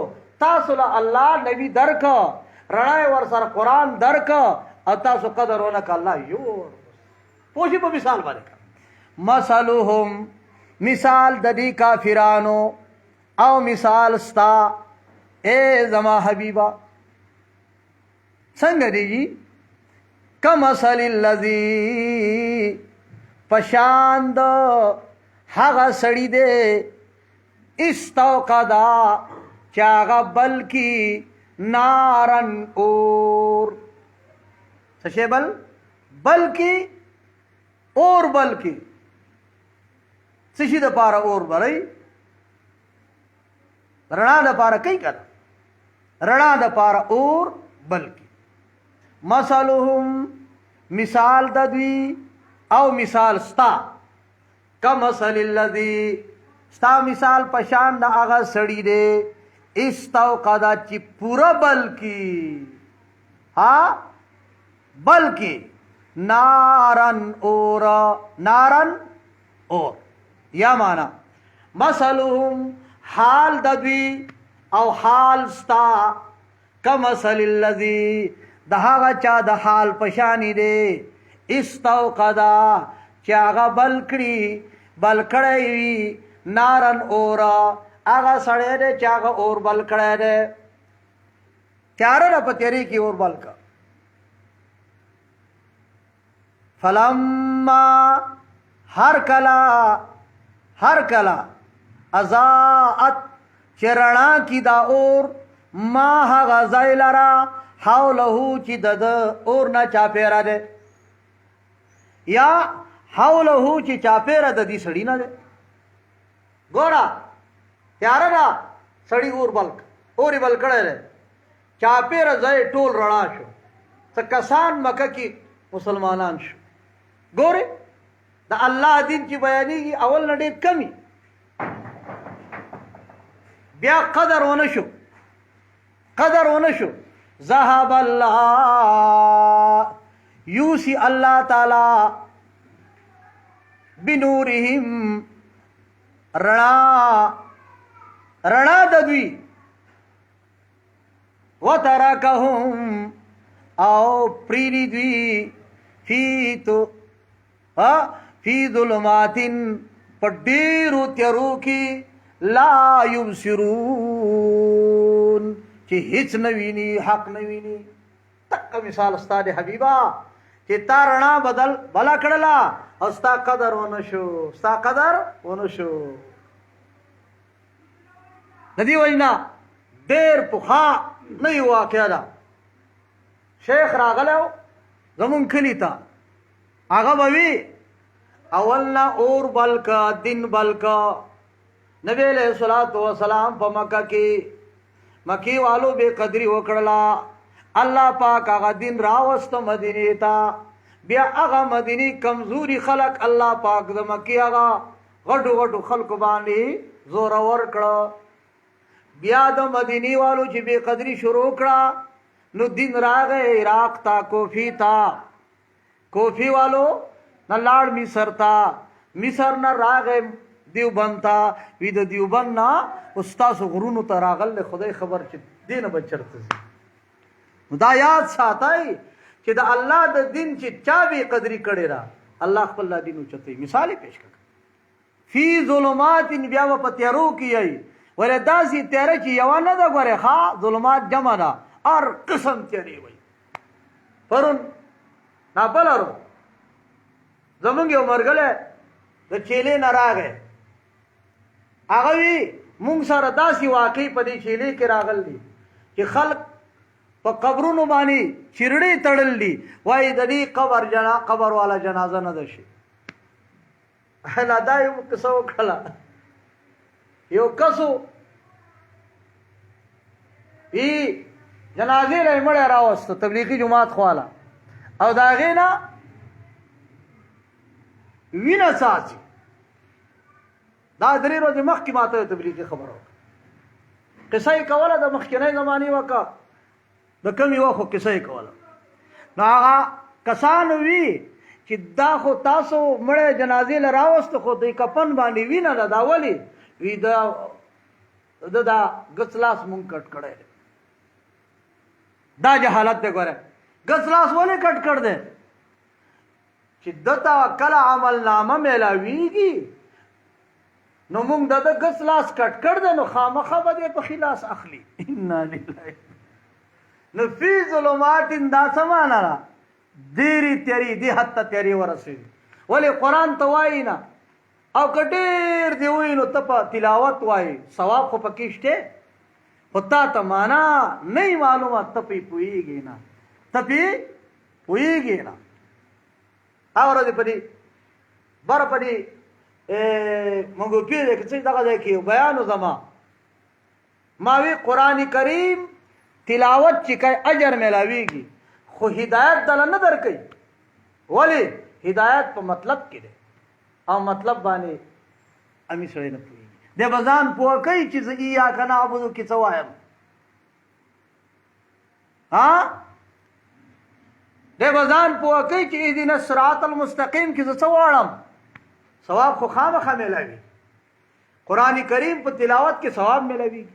Speaker 1: تاسو له الله نبی درک رڼا ور سره قرآن درک او تاسو قدر ونکړه الله یو پوه شي په مثال باندې مثلهم مثال د دې کافرانو او مثال ستا اے زما حبیبا څنګه دیږي کمثل الذی پشاند هغه سړی دی استوقدا چې هغه بلکې نارن اور څه شی بلکې اور بلکې څه شي دپاره اور بلی رڼا دپاره کوي که رڼا دپاره اور بلکې مثلهم مثال د دوی او مثال ستا کمثل الذی ستا مثال پشان د هغه سړي دی استوقدا چې پوره بلکې ها بلکې نارن اور یا مانا مثلهم حال د دوی او حال ستا کمثل الذی د هغه چا د حال پشانی دی استوقدا چې هغه بل کړی وي نارن اورا هغه سړی دی چې هغه اور بل کړی دی تیاره نه په تیارې کې اور بل کا فلما هر کلا ازاعت چرنا کی دا اور ما هغه ځای لره حوله چې د اور نه چاپېره دی یا حوله چې چاپېره د دې سړي نه دی ګوره تیاره ده سړي اور یې بل کړی دی چاپېره ځای ټول رڼا شو څه کسان مکه کې مسلمانان شو ګورې د الله دین چې بیانېږي اول نه ډېر کمی بیا قدر ونه شو ذهب الله یوسی الله تعالی بنورهم رڼا د دوی وترکهم او پریری دوی فی ظلمات په ډېرو تیارو کې لا یبصرون چې هیڅ نه ویني حق نه ویني تک مثال ستا د حبیبا چې تا رڼا بلا کړله او ستا قدر ونه شو د دې وجنا ډېر پخوا نوې واقعه ده شیخ راغلی زمونږ کلي ته هغه به وي اول نه اور بل کا دین بل کا نبی علیہ الصلوۃ والسلام په مکه کې مکی والو بے قدری وکړلا الله پاک هغه دین راوست مدینه ته بیا هغه مدینی کمزوري خلق الله پاک د مکی هغه غټو خلق باندې زور ور کړ بیا د مدینی والو چې بے قدری شروع کړه نو دین راغې عراق تا کوفی والو نه لاړ مصر نه راغې دیوبند تا وی د دیوبند نه استاد غرونو ته راغل خدای خبر چې دین بچرته دا یاد ساتای چې د الله د دین چې چا به قدرې کړي را الله خپل دین چته مثال پیش کړ فی ظلمات بیا په تیارو کې ای ولې داسې تیاره چې یو نه ده غره ها ظلمات جمع ده هر قسم تیاری وای پرون نا بلارو زمونږ یو مرګله د چيلې نه راغی هغه وی مونږ سره داسې واقع په دې چيلې کې راغل دي چې خلق په قبرونو باندې چیرړې تړل دي وای د دې قبر والا جنازه نه ده شي هلا دا یو کسو کړه یو کسو ای جنازې له مړه راوست تبلیغي جماعت خواله او دا غینا وینا ساتي دا درې ورځې مخکې ماته تبلیغي خبره وکړه قصه یې کوله د مخکنۍ زمانې وکړه د کمی وخت قصه یې کوله نو هغه کسان وی چې دا خو تاسو مړه جنازې له راوست خو د کفن باندې وینا نه دا ولی وی دا غسلاس مونږ کټ کړی دا جهالت دی ګوره غسلاس ولې کټ کړ دی چې دته کله عمل نامه میلاویږي نو مونږ د غسلاس کټ کړ دی نو خامخا به په خلاص اخلي ان لله نو فی ظلمات دا سمانا را دیری تیری دی حد تا تیری ورسید ولی قرآن تا وائی نا او کٹیر دی ہوئی نو تپا تلاوت وائی ثواب خو پکیشتے خطا تا مانا نہیں معلومات تپی پوئی گی نا آورا دی پدی بر پدی منگو پیده کسی دقا دیکھیو بیانو زمان ماوی قرآن کریم تلاوت چې کوي اجر ملاويږي خو هدایت دل نه درکې ولی هدایت په مطلب کې ده او مطلب باندې امی سره نه پوي د بزان پوه کوي چې زه یا کنه عبادت کې څوایم ها د بزان پوه کوي چې اذن الصراط المستقيم کې څه واړم ثواب خو خامخا ملاوي قرآن کریم په تلاوت کې ثواب ملوي.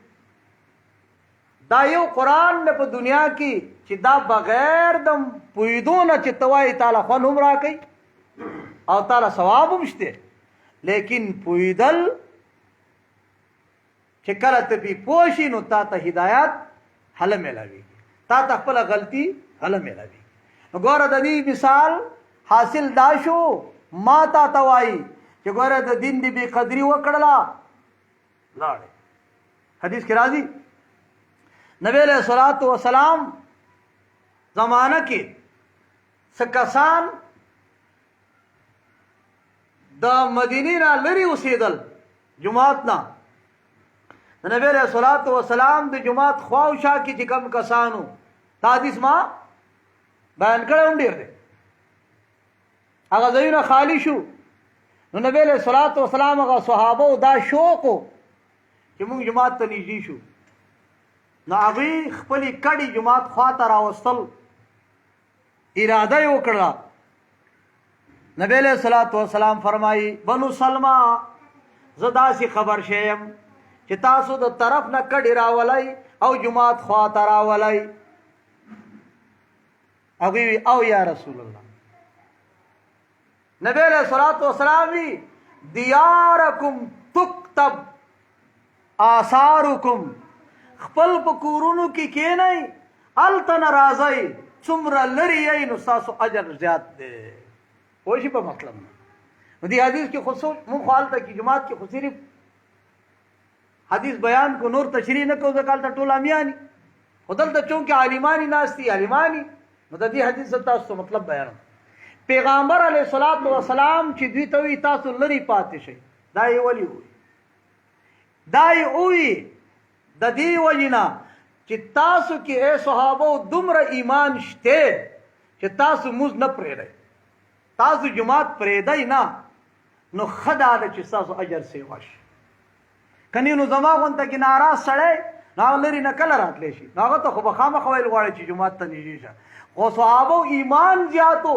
Speaker 1: دا یو قرآن نه په دنیا کې چې دا بغیر د پویدو نه چې توای تعالی خو هم راکوي او تعالی ثواب هم شته، لیکن پویدل چې کله ته پی پوشي نو تا ته هدایت حل ملوي، تا ته خپل غلطي حل ملوي. نو ګوره د دې مثال حاصل دا شو ما تا توای چې ګوره د دین دی بے قدری وکړلا لاړې. حدیث کې راځي نبی علیہ الصلوۃ والسلام زمانہ کې سکسان د مدینې را لري اوسېدل جماعت نه. نبی علیہ الصلوۃ والسلام د جماعت خواوشا کې چې کم کسانو دا حدیث ما بیان کړم ډیر دی، هغه ځایونه خالی شو. نو نبی علیہ الصلوۃ والسلام هغه صحابه دا شوق چې موږ جماعت ته نږدې شو، نو هغوی خپلې کډې جماعت خواته راوستل اراده یې وکړه. نبی علیہ الصلوۃ والسلام فرمایي بنو سلمہ زه داسې خبر شیم چې تاسو د طرف نه کډې راولئ او جماعت خواته راولئ. هغوی وی او یا رسول الله. نبی علیہ الصلوۃ والسلام وی دیارکم تکتب آثارکم، خپل په کورونو کې کینئ هلته نه راځئ، څومره لرې یئ نو ستاسو اجر زیات دی. پوه شي په مطلب نه. نو دې حدیث کې خصوص مونږ خو هلته کې جماعت کې خو صرف حدیث بیان کو، نور تشریح نه کوو ځکه هلته ټول امیاني، خو دلته چونکې عالماني ناست دي عالماني، نو د دې حدیث زه تاسو ته مطلب بیانوم. پیغمبر علیه الصلاۃ والسلام چې دوی ته وی تاسو لرې پاتې شئ، دا یې ولې وی؟ دا یې وی د دې وجې نه چې تاسو کې ای صحابو دومره ایمان شته چې تاسو مونځ نه پرېږدئ، تاسو جماعت پرېږدئ نه، نو ښه دا ده چې ستاسو اجر سیوا شي. کنې نو زما غونته کې ناراض سړی نو هغه لرې نه کله راتلی شي، نو هغه ته خو به خامخا ویل غواړي چې جماعت ته نږدې شه. خو صحابو ایمان زیاتو،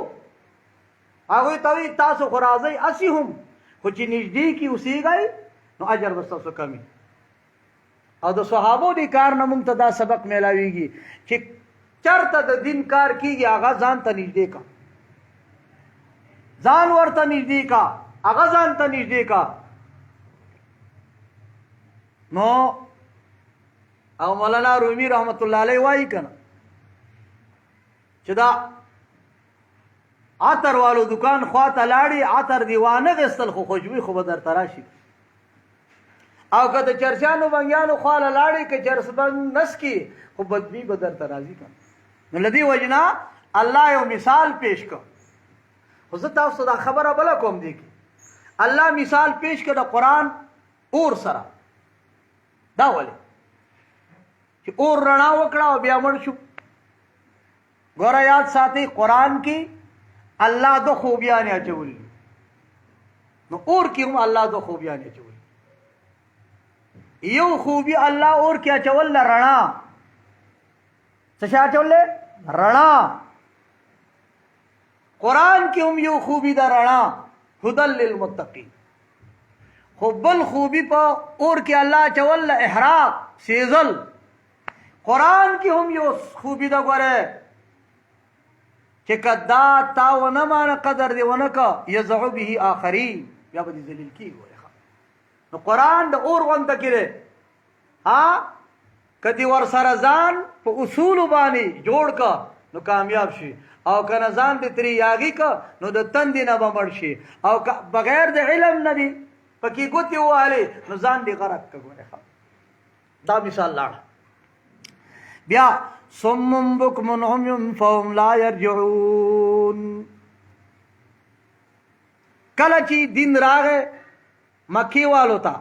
Speaker 1: هغوی ته وایي تاسو خو راځئ هسې هم، خو چې نږدې کې اوسېږئ نو اجر به ستاسو کمي. او د صحابو د کار نه موږ ته دا سبق میلاویږي چې چرته د دین کار کیږي هغه ځان ته نږدې کا، ځان ورته نږدې کا، هغه ځان ته نږدې کا. نو او مولانا رومي رحمت الله علیه وایي کنه چې دا عطر والو دکان خواته لاړې عطر دیوانه غستل خو خوشبوی خو به درته راشي، او که د چرسیانو بنګیانو خواله لاړې که چرسبنګ نسکي خو بدبی به درته راځي که. نو له دې وجې نه الله یو مثال پیش کړ. خو زه تاسو دا خبره بله کوم دی کې الله مثال پیش کړ د قرآن اور سره. دا ولې چې اور رڼا وکړه او بیا مړ شو. ګوره یاد ساتئ قرآن کې الله دو خوبیانې اچولي، نو اور کې هم الله دو خوبیانې اچولي. یو خوبی الله اور کې اچول رڼا، څه شی اچول رڼا. قرآن کې هم یو خوبی د رڼا هدى للمتقین. خو بل خوبی په اور کې الله اچول احراق سیزل. قرآن کې هم یو خوبی د ګوره چې کدا تا ونه مانه قدر دی ونه کا یزعو به آخرین، بیا به دې ذلیل کېږي. نو قرآن د اور غونته کې دی، ها کدی ور سره ځان په اصول باندې جوړ کا نو کامیاب شي، او کنه ځان دې تری یاغي کا نو د تندې نه به مړ شي، او بغیر د علم نه دی پکې ګوتې ووهلې نو ځان دې غرق کا. ګوره دا مثال لاړ. بیا صم بکم عمی فهم لا یرجعون. کله چې دین راغې مکی والو ته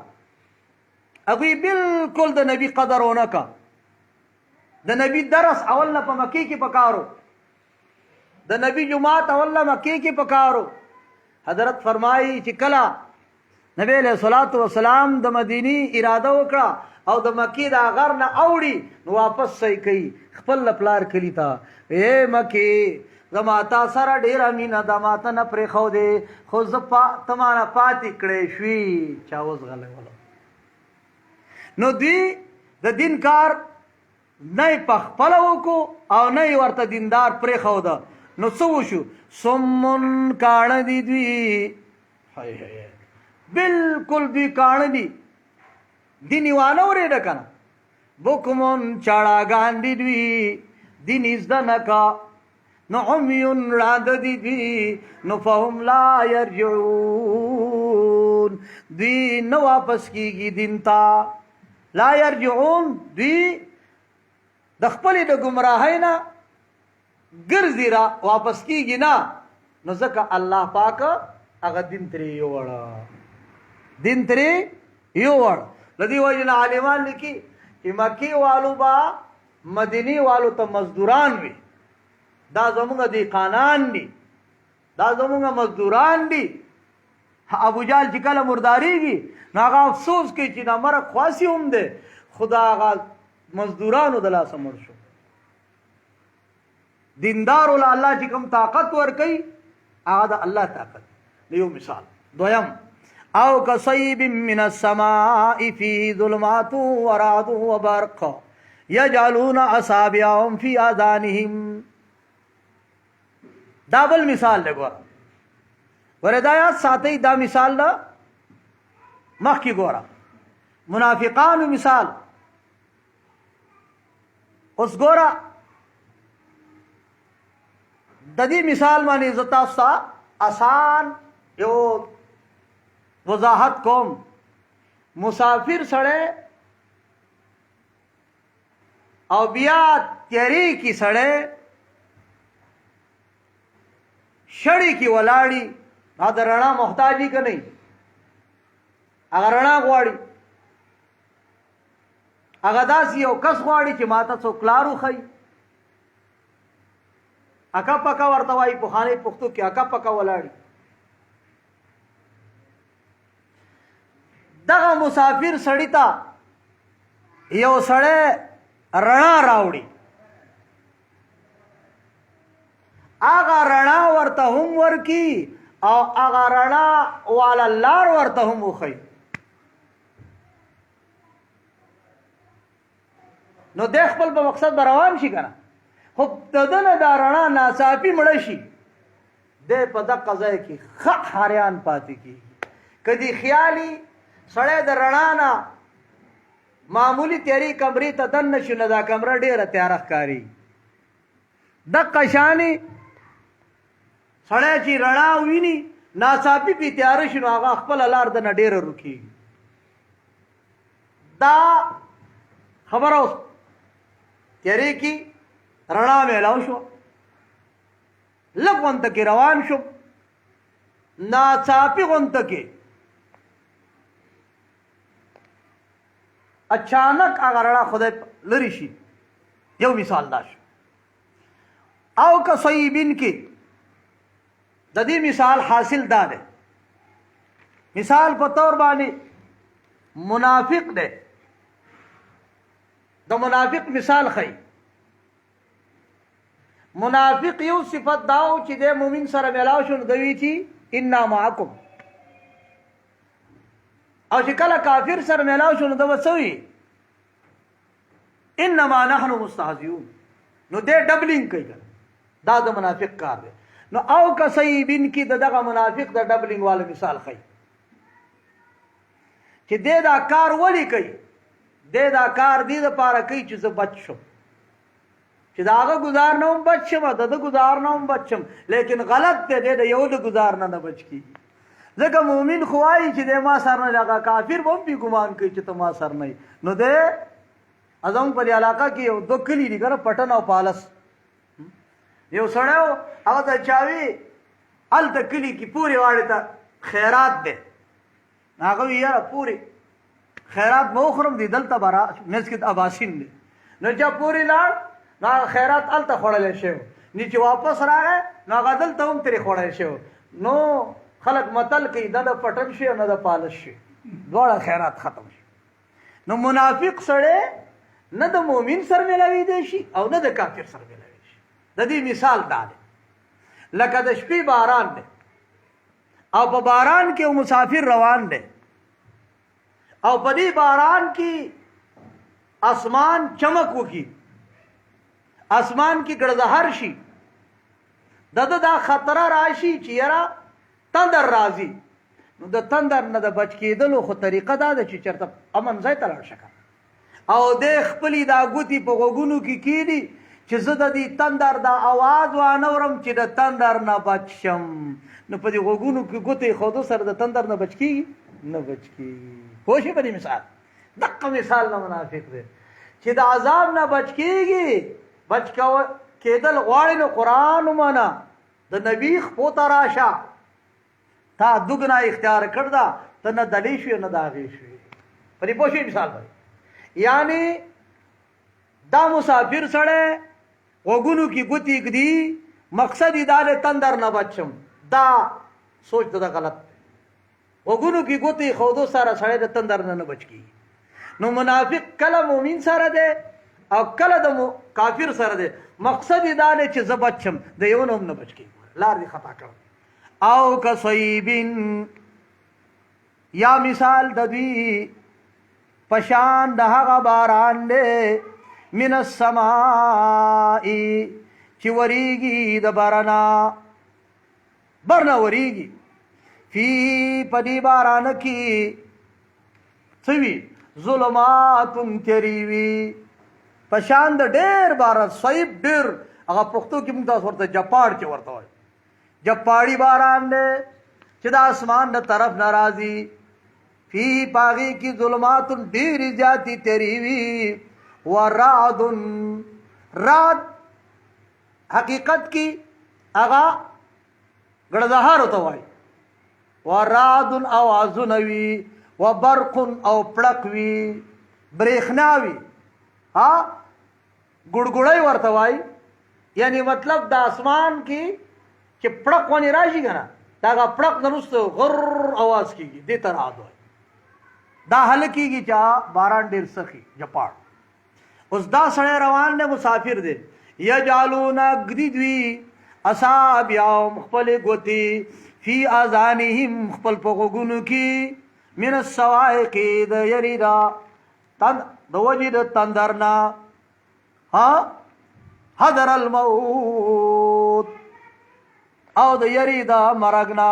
Speaker 1: هغوی بالکل د نبی قدر ونه کا. د نبی درس اول نه په مکی کې پکارو، د نبی جماعت اول نه مکی کې پکارو. حضرت فرمایي چې کله نبی علیہ الصلوۃ والسلام د مدینی اراده وکړه او د مکی د غر نه اوړي نو واپس صحیح کوي خپل پلار کلی ته، اے مکی زما تا سره ډیره مینه ده، ما ته نه پرېښودې، خو زه تمانه پاتې کړی شوي چا اوس غلی ولو. نو دوی د دین کار نه په خپله وکړو او نه یې ورته دیندار پرېښوده، نو څه وشو؟ سمون کاڼه دي دوی، بالکل دوی کاڼه دي، دین یې وانه اورېده که نه. بکمون چاړاګان دي دوی، دین یې زده نه کا. نو عمیون ړانده دي دوی، نو فهم لا یرجعون، دوی نه واپس کېږي دین ته. لا یرجعون، دوی د خپلې د ګمراهۍ نه ګرځي را واپس کېږي نه. نو ځکه الله پاک هغه دین ترې یووړه، دین ترې یووړ. له دې وجې نه عالمان لیکي چې مکې والو به مدینې والو ته مزدوران وي، دا زمونږ دیقانان دي، دا زمونږ مزدوران دي. ابو جهل چې کله مرداریږي نو هغه افسوس کوي چې دا مرګ خواصي هم دی، خو د هغه مزدورانو د لاسه مړ شو. دیندارو له الله چې کوم طاقت ورکوي هغه د الله طاقت. یو مثال. دویم، او کصیب من السماء فی ظلمات ورعد وبرق یجعلون اصابعهم فی آذانهم. دا بل مثال دی. ګوره وردا ساتي دا مثال دا مخکې ګوره منافقانو مثال. اوس ګوره د دې مثال باندې زه تاسو ته آسان یو وضاحت کوم. مسافر سړی او بیا تیری کی سړی شړی کی ولاړی، دا د رڼا محتاجی که نه؟ هغه رڼا غواړي، هغه داسې یو کس غواړي چې ماته څوک لار وښیي. اکا پکا ورته وایي پخوانۍ پښتو کې، اکا پکا ولاړي. دغه مسافر سړي ته یو سړی رڼا راوړي، هغه رڼا ورته هم ورکي او هغه رڼا والا لار ورته هم وښیي. نو دی خپل په مقصد به روان شي که نه، خو د ده نه دا رڼا ناڅاپي مړه شي، دی په دقه ځای کې ښه حیران پاتې کېږي. که دې خیالي سړی د رڼا نه معمولی تیارې کمرې ته دننه شو نو دا کمره ډېره تیاره ښکاري. دقه شانې سړی چې رڼا ویني ناڅاپي پې تیاره شي نو هغه خپله لار د نه ډېره روکېږي. دا خبره اوس تیارې کې رڼا میلاو شو، لږ غونته کې روان شو، ناڅاپي غونته کې اچانک هغه رڼا خدای لرې شي. یو مثال دا شو. او که صیبین کې د دې مثال حاصل دا دی، مثال په طور باندې منافق دی، د منافق مثال ښیي. منافق یو صفت داو چې د مؤمن سره میلاو شو نو دوی چې انا معکم، او چې کله کافر سره میلاو شو نو د وسوي انما نحن مستهزئون، نو دې ډبلینګ کوي. دا د منافق کار دی. نو او کصیبین کې دغه منافق د ډبلینګ والا مثال ښیي چې دې دا کار ولې کوي. دې دا کار دې دپاره کوي چې زه بچ شم، چې د هغه ګزار نه هم بچ شم، د ده ګزار نه هم بچ شم. لیکن غلط دی، دی د یو د ګزار نه بچ کېږي. ځکه مؤمن خو وایي چې دی ما سر نه، هغه کافر به هم ګمان کوي چې ته ما سر نه یې. نو دی زموږ په دې علاقه کې یو دو کلي دي که نه، پټن او پالس. یو سړی و هغه ته چاوي هلته کلي کې پورې واړې ته خیرات دی. هغه وي یاره پورې خیرات به وخورم، دی دلته به مسجد اباسین دی. نو چا پورې لاړ نو هغه خیرات هلته خوړلی شوی، نو چې واپس راغی نو هغه دلته هم ترې خوړی شوی. نو خلک متل کوي نه د پټن شي او نه د پالس شي، دواړه خیرات ختم شي. نو منافق سړی نه د مؤمن سره میلاویدی شي او نه د کافر سره میلاویدی شي. د دې مثال دا دی لکه د شپې باران دی او په باران کې یو مسافر روان دی او په دې باران کې اسمان چمک وکي، اسمان کې ګړزهر شي، د دا خطر راشي چې یاره تندر راځي، نو د تندر نه د بچ کېدلو خو طریقه دا ده چې چېرته امن ځای ته لاړ شه او د خپلې دا ګوتې په غوږونو کې کېږدي چې زه د دې تندر دا اواز وانه اورم چې د تندر نه بچ شم. نو په دې غوږونو کې ګوتې ایښودو سره د تندر نه بچ کېږي؟ نه بچ کېږي. پوه شئ په دې مثال؟ دقه مثال نه منافق دی چې د عذاب نه بچ کېږي، بچ کېدل غواړي نو قرآن ومنه، د نبي خپو ته راشه، تا دوګنا اختیار کړ دا، ته نه دلی شوې نه د هغې شوې. په دې پوه شئ مثال باندې؟ یعنی دا مسافر سړی غوږونو کې ګوتې ږدي، مقصد یې دا دی تندر نه بچم، دا سوچ د غلط دی. غوږونو کې ګوتې ایښودو سره سړی د تندر نه بچ کېږي. نو منافق کله مؤمن سره دی او کله د کافر سره دی، مقصد یې دا دی چې زه بچم، د یو نه هم نه بچ کېږي، لار دې خطا کړم. او کصیبن، یا مثال د دوی پشان د هغه باران دی، من السماء چې وریږي د برنا، برنا وریږي، فی پدی باران کې څه وي؟ ظلمات تیری وي، پشان د ډېر باران، صیب ډېر، هغه پښتو کې موږ تاسو ورته جپاړ چې ورته وایي، جپاړي باران دی چې د اسمان د طرف نه راځي، فی پاغی کی ظلمات ډېرې زیاتې تیری وي، ورعد، رعد حقیقت کی هغه ګړزهار ورته وایي، ورعد اوازونه وي، وبرق او پړق وي، برېښنا وي، ګړګړی ورته وایي. یعنی مطلب د اسمان کې چې پړق ونې راشي که نه، د هغه پړق نه وروسته غر اواز کېږي، دې ته رعد وایي. دا حل کېږي چې باران ډېر سخي جپاړ. اوس دا سړی روان دی، مسافر دی، یجعلون ږدي دوی اصابعهم خپلې ګوتې فی اذانهم خپل په غوږونو کې، من الصواعق د یرې د وجې د تندر نه، حذر الموت او د یرې د مرګ نه.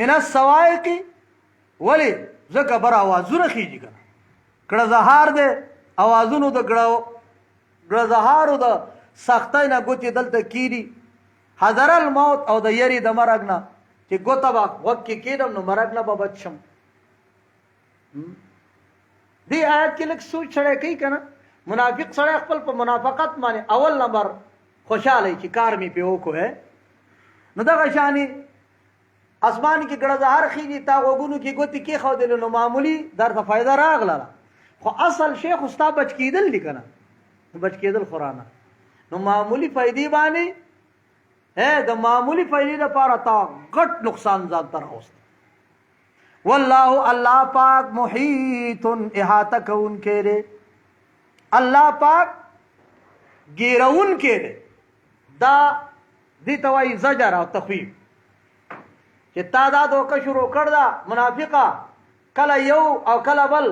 Speaker 1: من الصواعق ولې؟ ځکه بر اوازونه خېږي که نه، ګړزهار دی، اوازونو د ګړزهارو د سختۍ نه ګوتې دلته کېږي. حذر الموت او د یرې د مرګ نه، چې ګوته به غوږ کې کېږدم نو مرګ نه به بچ شم. دې آیت کې لږ سوچ سړی کوي که نه، منافق سړی خپل په منافقت باندې اول نمبر خوشحاله چې کار مې پې وکړو. نو دغه شانې اسمان کې ګړزهار خېږي، تا غوږونو کې ګوتې کېښودلې، نو معمولي درته فایده راغله، خو اصل شی خو ستا بچ کېدل دي که نه، بچ کېدل خو رانه. نو معمولي فایدې باندې د معمولي فایدې لپاره تا غټ نقصان ځان ته راوست. والله الله پاک محیط احاطه کوونکی دی، الله پاک ګیرونکی دی. دا دې ته وایي زجر او تخویف، چې تا دا دوکه شروع کړ ده منافقه، کله یو او کله بل،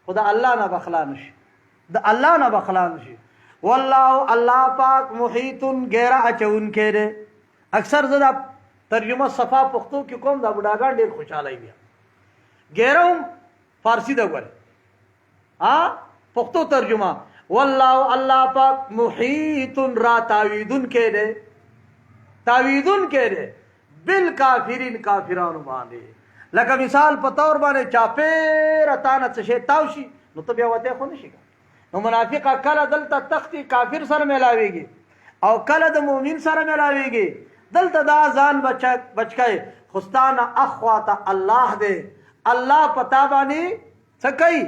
Speaker 1: خو د الله نه بخلا نشي، د الله نه بخلا نشي. والله الله پاک محیطون ګیره اچونکی دی. اکثر زه دا ترجمه صفا پښتو کې کوم، دا بوډاګان ډېر خوشحاله بیا ګیره هم فارسی ده ګورې، پښتو ترجمه والله الله پاک محیطون را تاویدونکی دی، تاویدونکی دی بالکافرین کافرانو باندې. لکه مثال په طور باندې چاپېره تا نه څه شی تاو شي نو ته بیا وتی خو نه شي. نو منافقه کله دلته تختی کافر سره میلاویږي او کله د مؤمن سره میلاویږي. دلته دا ځان بچکای خستانه اخواته الله دی، الله پتا باندې څه کوي،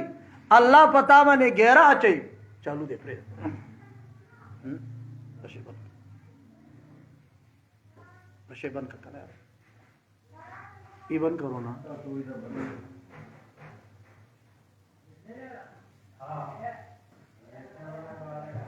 Speaker 1: الله پتا باندې ګیره اچي. چالو دې پرې نشے بند کرنا ہے، یہ بند کرو نا.